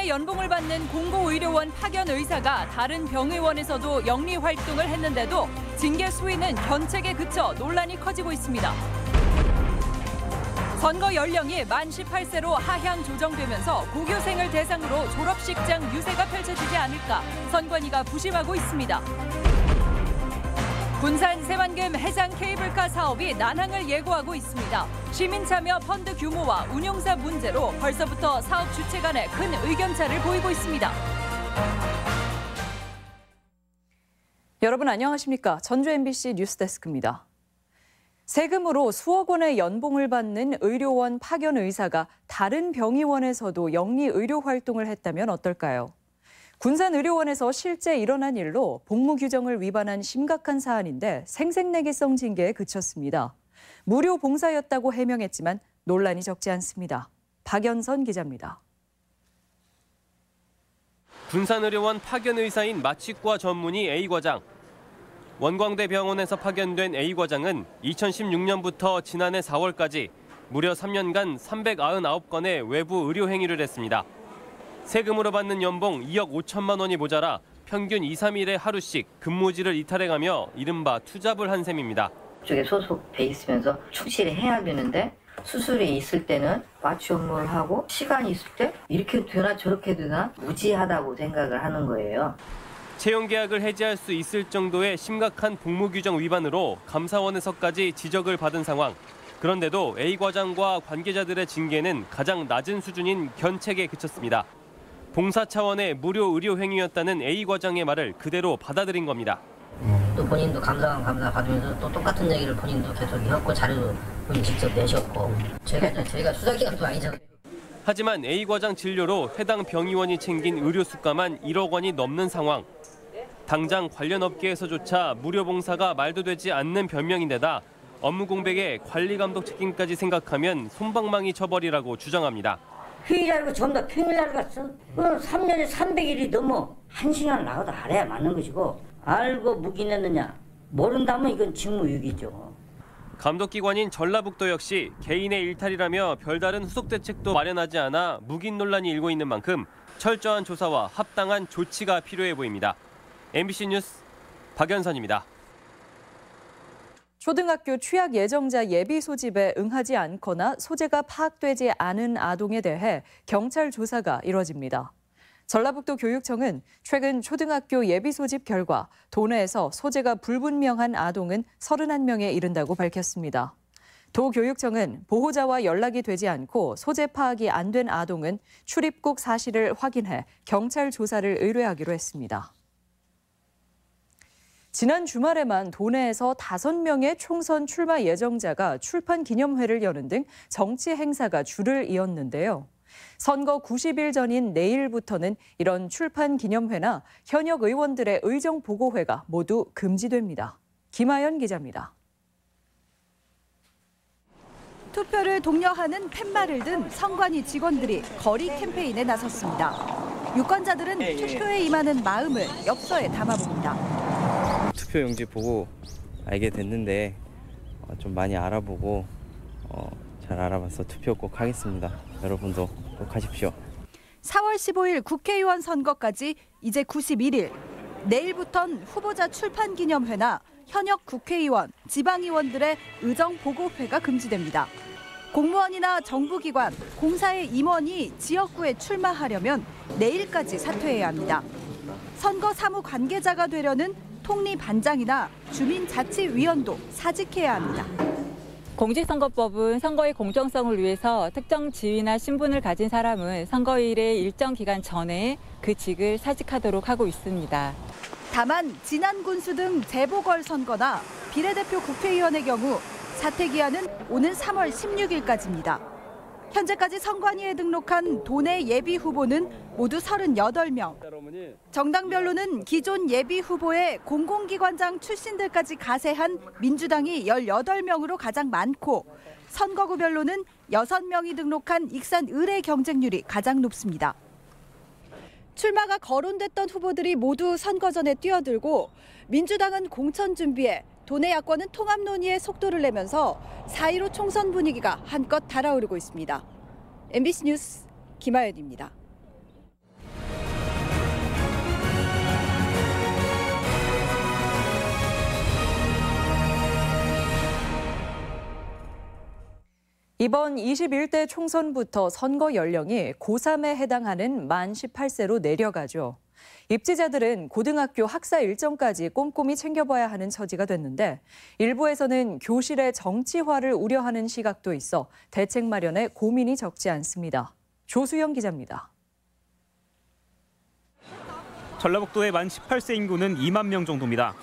수억원의 연봉을 받는 공고의료원 파견 의사가 다른 병의원에서도 영리 활동을 했는데도 징계 수위는 견책에 그쳐 논란이 커지고 있습니다. 선거 연령이 만 18세로 하향 조정되면서 고교생을 대상으로 졸업식장 유세가 펼쳐지지 않을까 선관위가 부심하고 있습니다. 군산 새만금 해상 케이블카 사업이 난항을 예고하고 있습니다. 시민 참여 펀드 규모와 운용사 문제로 벌써부터 사업 주체 간에 큰 의견차를 보이고 있습니다. 여러분 안녕하십니까? 전주 MBC 뉴스데스크입니다. 세금으로 수억 원의 연봉을 받는 의료원 파견 의사가 다른 병의원에서도 영리 의료 활동을 했다면 어떨까요? 군산의료원에서 실제 일어난 일로 복무 규정을 위반한 심각한 사안인데 생색내기성 징계에 그쳤습니다. 무료 봉사였다고 해명했지만 논란이 적지 않습니다. 박연선 기자입니다. 군산의료원 파견 의사인 마취과 전문의 A과장. 원광대 병원에서 파견된 A과장은 2016년부터 지난해 4월까지 무려 3년간 399건의 외부 의료 행위를 했습니다. 세금으로 받는 연봉 2억 5천만 원이 모자라 평균 2, 3일에 하루씩 근무지를 이탈해가며 이른바 투잡을 한 셈입니다. 쪽에 소속돼 있으면서 충실히 해야 되는데 수술이 있을 때는 마취 업무를 하고 시간이 있을 때 이렇게 되나 저렇게 되나 무지하다고 생각을 하는 거예요. 채용 계약을 해지할 수 있을 정도의 심각한 복무 규정 위반으로 감사원에서까지 지적을 받은 상황. 그런데도 A 과장과 관계자들의 징계는 가장 낮은 수준인 견책에 그쳤습니다. 봉사 차원의 무료 의료 행위였다는 A 과장의 말을 그대로 받아들인 겁니다. 또 본인도 감사 받으면서 또 똑같은 얘기를 본인도 계속 했고 자료도 본인 직접 내셨고 저희가 수사기관도 아니잖아요. 하지만 A 과장 진료로 해당 병의원이 챙긴 의료 수가만 1억 원이 넘는 상황. 당장 관련 업계에서조차 무료 봉사가 말도 되지 않는 변명인데다 업무 공백에 관리 감독 책임까지 생각하면 솜방망이 처벌이라고 주장합니다. 휴일날고 전부 다 평일날 갔어. 3년에 300일이 넘어 1시간 나가도 알아야 맞는 것이고 알고 묵인했느냐 모른다면 이건 직무유기죠. 감독기관인 전라북도 역시 개인의 일탈이라며 별다른 후속 대책도 마련하지 않아 묵인 논란이 일고 있는 만큼 철저한 조사와 합당한 조치가 필요해 보입니다. MBC 뉴스 박연선입니다. 초등학교 취약 예정자 예비 소집에 응하지 않거나 소재가 파악되지 않은 아동에 대해 경찰 조사가 이뤄집니다. 전라북도 교육청은 최근 초등학교 예비 소집 결과 도내에서 소재가 불분명한 아동은 31명에 이른다고 밝혔습니다. 도교육청은 보호자와 연락이 되지 않고 소재 파악이 안 된 아동은 출입국 사실을 확인해 경찰 조사를 의뢰하기로 했습니다. 지난 주말에만 도내에서 5명의 총선 출마 예정자가 출판 기념회를 여는 등 정치 행사가 줄을 이었는데요. 선거 90일 전인 내일부터는 이런 출판 기념회나 현역 의원들의 의정 보고회가 모두 금지됩니다. 김하연 기자입니다. 투표를 독려하는 팻말을 든 선관위 직원들이 거리 캠페인에 나섰습니다. 유권자들은 투표에 임하는 마음을 엽서에 담아봅니다. 투표용지 보고 알게 됐는데 좀 많이 알아보고 잘 알아봐서 투표 꼭 하겠습니다. 여러분도 꼭 하십시오. 4월 15일 국회의원 선거까지 이제 91일. 내일부턴 후보자 출판 기념회나 현역 국회의원, 지방의원들의 의정 보고회가 금지됩니다. 공무원이나 정부기관, 공사의 임원이 지역구에 출마하려면 내일까지 사퇴해야 합니다. 선거 사무 관계자가 되려는 통리반장이나 주민자치위원도 사직해야 합니다. 공직선거법은 선거의 공정성을 위해서 특정 지위나 신분을 가진 사람은 선거일의 일정 기간 전에 그 직을 사직하도록 하고 있습니다. 다만 지난 군수 등 재보궐선거나 비례대표 국회의원의 경우 사퇴기한은 오는 3월 16일까지입니다. 현재까지 선관위에 등록한 도내 예비 후보는 모두 38명. 정당별로는 기존 예비 후보의 공공기관장 출신들까지 가세한 민주당이 18명으로 가장 많고 선거구별로는 6명이 등록한 익산 의뢰 경쟁률이 가장 높습니다. 출마가 거론됐던 후보들이 모두 선거 전에 뛰어들고 민주당은 공천 준비에 도내 야권은 통합 논의에 속도를 내면서 4.15 총선 분위기가 한껏 달아오르고 있습니다. MBC 뉴스 김하연입니다. 이번 21대 총선부터 선거 연령이 고3에 해당하는 만 18세로 내려가죠. 입지자들은 고등학교 학사 일정까지 꼼꼼히 챙겨봐야 하는 처지가 됐는데 일부에서는 교실의 정치화를 우려하는 시각도 있어 대책 마련에 고민이 적지 않습니다. 조수영 기자입니다. 전라북도의 만 18세 인구는 2만 명 정도입니다.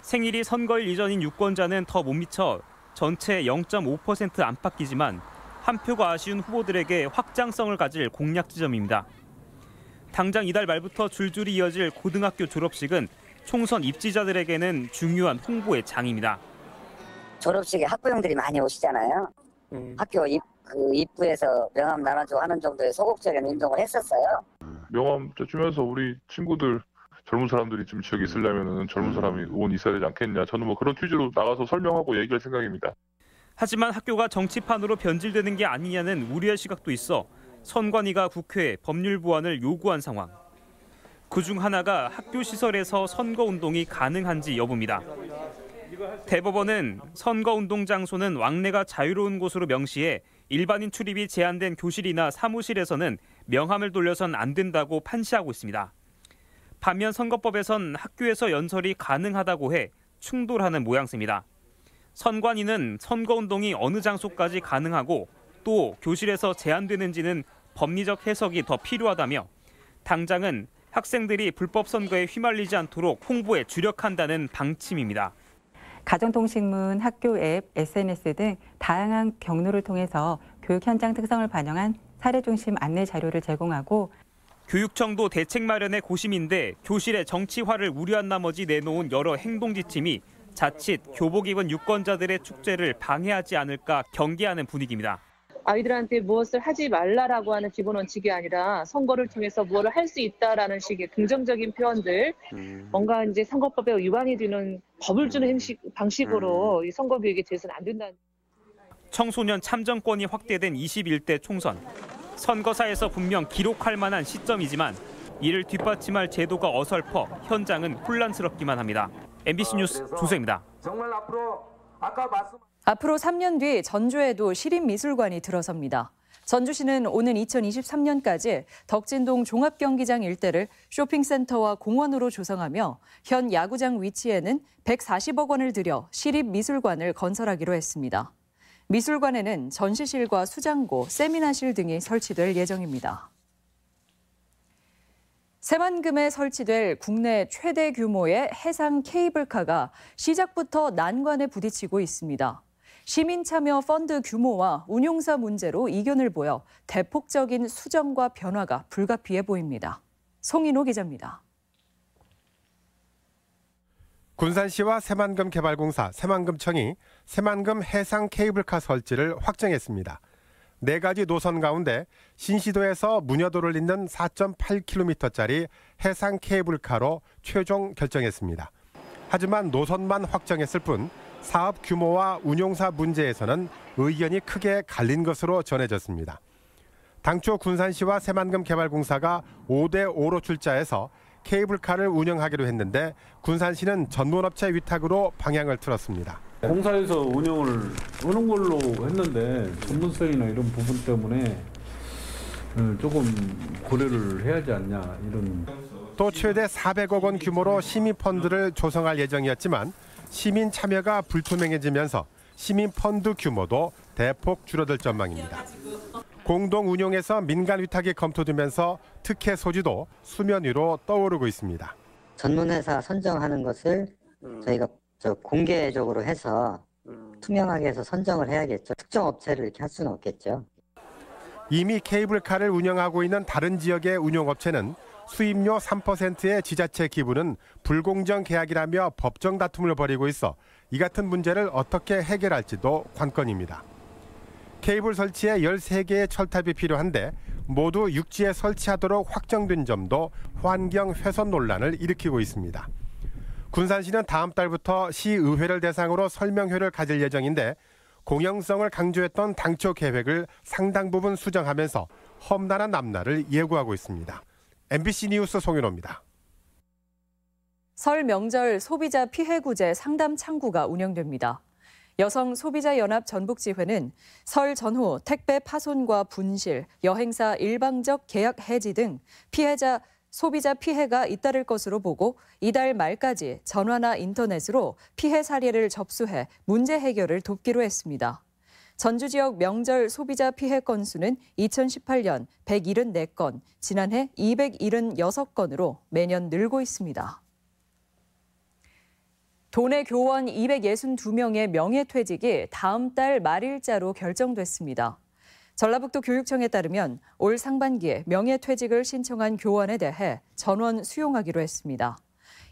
생일이 선거일 이전인 유권자는 더 못 미쳐 전체 0.5% 안팎이지만 한 표가 아쉬운 후보들에게 확장성을 가질 공략 지점입니다. 당장 이달 말부터 줄줄이 이어질 고등학교 졸업식은 총선 입지자들에게는 중요한 홍보의 장입니다. 졸업식에 학부형들이 많이 오시잖아요. 학교 입구에서 명함 나눠주고 하는 정도의 소극적인 운동을 했었어요. 명함 주면서 우리 친구들 젊은 사람들이 좀 지역에 있으려면 젊은 사람이 의원이 있어야 되지 않겠냐. 저는 뭐 그런 취지로 나가서 설명하고 얘기할 생각입니다. 하지만 학교가 정치판으로 변질되는 게 아니냐는 우려의 시각도 있어 선관위가 국회에 법률 보완을 요구한 상황. 그중 하나가 학교 시설에서 선거운동이 가능한지 여부입니다. 대법원은 선거운동 장소는 왕래가 자유로운 곳으로 명시해 일반인 출입이 제한된 교실이나 사무실에서는 명함을 돌려선 안 된다고 판시하고 있습니다. 반면 선거법에선 학교에서 연설이 가능하다고 해 충돌하는 모양새입니다. 선관위는 선거운동이 어느 장소까지 가능하고 또 교실에서 제한되는지는 법리적 해석이 더 필요하다며 당장은 학생들이 불법 선거에 휘말리지 않도록 홍보에 주력한다는 방침입니다. 가정통신문, 학교 앱, SNS 등 다양한 경로를 통해서 교육 현장 특성을 반영한 사례 중심 안내 자료를 제공하고 교육청도 대책 마련에 고심인데 교실의 정치화를 우려한 나머지 내놓은 여러 행동 지침이 자칫 교복 입은 유권자들의 축제를 방해하지 않을까 경계하는 분위기입니다. 아이들한테 무엇을 하지 말라라고 하는 기본 원칙이 아니라 선거를 통해서 무엇을 할 수 있다라는 식의 긍정적인 표현들, 뭔가 이제 선거법에 위반이 되는 법을 주는 방식으로 이 선거 교육에 대해서는 안 된다는. 청소년 참정권이 확대된 21대 총선. 선거사에서 분명 기록할 만한 시점이지만 이를 뒷받침할 제도가 어설퍼 현장은 혼란스럽기만 합니다. MBC 뉴스 조수영입니다. 정말 앞으로 3년 뒤 전주에도 시립미술관이 들어섭니다. 전주시는 오는 2023년까지 덕진동 종합경기장 일대를 쇼핑센터와 공원으로 조성하며 현 야구장 위치에는 140억 원을 들여 시립미술관을 건설하기로 했습니다. 미술관에는 전시실과 수장고, 세미나실 등이 설치될 예정입니다. 새만금에 설치될 국내 최대 규모의 해상 케이블카가 시작부터 난관에 부딪히고 있습니다. 시민 참여 펀드 규모와 운용사 문제로 이견을 보여 대폭적인 수정과 변화가 불가피해 보입니다. 송인호 기자입니다. 군산시와 새만금개발공사, 새만금청이 새만금 해상 케이블카 설치를 확정했습니다. 4가지 노선 가운데 신시도에서 문여도를 잇는 4.8km짜리 해상 케이블카로 최종 결정했습니다. 하지만 노선만 확정했을 뿐 사업 규모와 운용사 문제에서는 의견이 크게 갈린 것으로 전해졌습니다. 당초 군산시와 새만금개발공사가 5대5로 출자해서 케이블카를 운영하기로 했는데 군산시는 전문업체 위탁으로 방향을 틀었습니다. 공사에서 운영을 하는 걸로 했는데 전문성이나 이런 부분 때문에 조금 고려를 해야 하지 않냐 이런. 또 최대 400억 원 규모로 시민펀드를 조성할 예정이었지만 시민 참여가 불투명해지면서 시민펀드 규모도 대폭 줄어들 전망입니다. 공동 운용에서 민간 위탁이 검토되면서 특혜 소지도 수면 위로 떠오르고 있습니다. 전문회사 선정하는 것을 저희가 공개적으로 해서 투명하게 해서 선정을 해야겠죠. 특정 업체를 이렇게 할 수는 없겠죠. 이미 케이블카를 운영하고 있는 다른 지역의 운용업체는 수입료 3%의 지자체 기부는 불공정 계약이라며 법정 다툼을 벌이고 있어 이 같은 문제를 어떻게 해결할지도 관건입니다. 케이블 설치에 13개의 철탑이 필요한데 모두 육지에 설치하도록 확정된 점도 환경 훼손 논란을 일으키고 있습니다. 군산시는 다음 달부터 시의회를 대상으로 설명회를 가질 예정인데 공영성을 강조했던 당초 계획을 상당 부분 수정하면서 험난한 앞날을 예고하고 있습니다. MBC 뉴스 송윤호입니다. 설 명절 소비자 피해 구제 상담 창구가 운영됩니다. 여성소비자연합 전북지회는 설 전후 택배 파손과 분실, 여행사 일방적 계약 해지 등 소비자 피해가 잇따를 것으로 보고 이달 말까지 전화나 인터넷으로 피해 사례를 접수해 문제 해결을 돕기로 했습니다. 전주 지역 명절 소비자 피해 건수는 2018년 174건, 지난해 276건으로 매년 늘고 있습니다. 도내 교원 262명의 명예퇴직이 다음 달 말일자로 결정됐습니다. 전라북도 교육청에 따르면 올 상반기에 명예퇴직을 신청한 교원에 대해 전원 수용하기로 했습니다.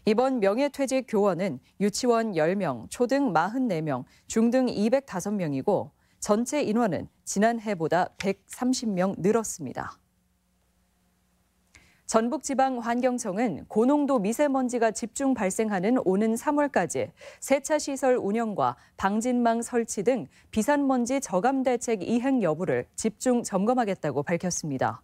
이번 명예퇴직 교원은 유치원 10명, 초등 44명, 중등 205명이고 전체 인원은 지난해보다 130명 늘었습니다. 전북지방환경청은 고농도 미세먼지가 집중 발생하는 오는 3월까지 세차시설 운영과 방진망 설치 등 비산먼지 저감 대책 이행 여부를 집중 점검하겠다고 밝혔습니다.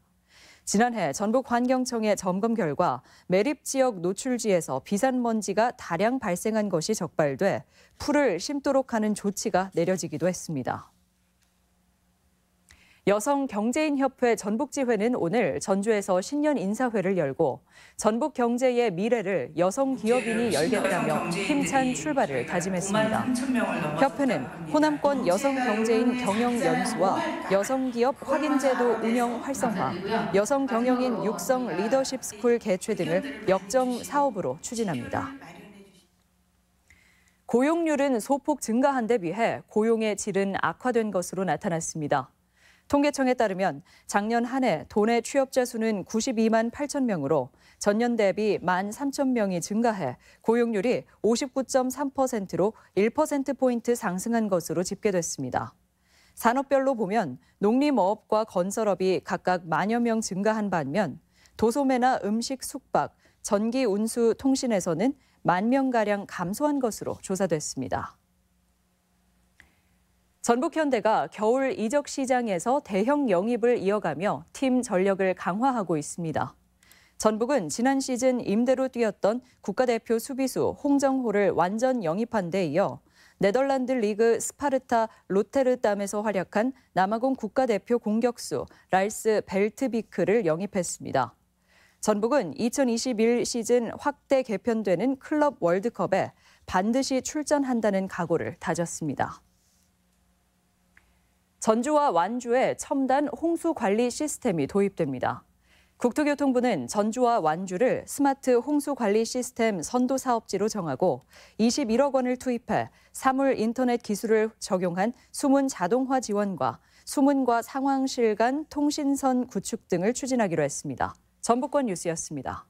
지난해 전북환경청의 점검 결과 매립 지역 노출지에서 비산먼지가 다량 발생한 것이 적발돼 풀을 심도록 하는 조치가 내려지기도 했습니다. 여성경제인협회 전북지회는 오늘 전주에서 신년 인사회를 열고 전북 경제의 미래를 여성 기업인이 열겠다며 힘찬 출발을 다짐했습니다. 협회는 호남권 여성경제인 경영연수와 여성기업 확인제도 운영 활성화, 여성경영인 육성 리더십 스쿨 개최 등을 역점 사업으로 추진합니다. 고용률은 소폭 증가한 데 비해 고용의 질은 악화된 것으로 나타났습니다. 통계청에 따르면 작년 한 해 도내 취업자 수는 92만 8천 명으로 전년 대비 1만 3천 명이 증가해 고용률이 59.3%로 1%포인트 상승한 것으로 집계됐습니다. 산업별로 보면 농림어업과 건설업이 각각 만여 명 증가한 반면 도소매나 음식 숙박, 전기 운수 통신에서는 1만 명가량 감소한 것으로 조사됐습니다. 전북현대가 겨울 이적 시장에서 대형 영입을 이어가며 팀 전력을 강화하고 있습니다. 전북은 지난 시즌 임대로 뛰었던 국가대표 수비수 홍정호를 완전 영입한 데 이어 네덜란드 리그 스파르타 로테르담에서 활약한 남아공 국가대표 공격수 라이스 벨트비크를 영입했습니다. 전북은 2021 시즌 확대 개편되는 클럽 월드컵에 반드시 출전한다는 각오를 다졌습니다. 전주와 완주에 첨단 홍수 관리 시스템이 도입됩니다. 국토교통부는 전주와 완주를 스마트 홍수 관리 시스템 선도 사업지로 정하고 21억 원을 투입해 사물 인터넷 기술을 적용한 수문 자동화 지원과 수문과 상황실 간 통신선 구축 등을 추진하기로 했습니다. 전북권 뉴스였습니다.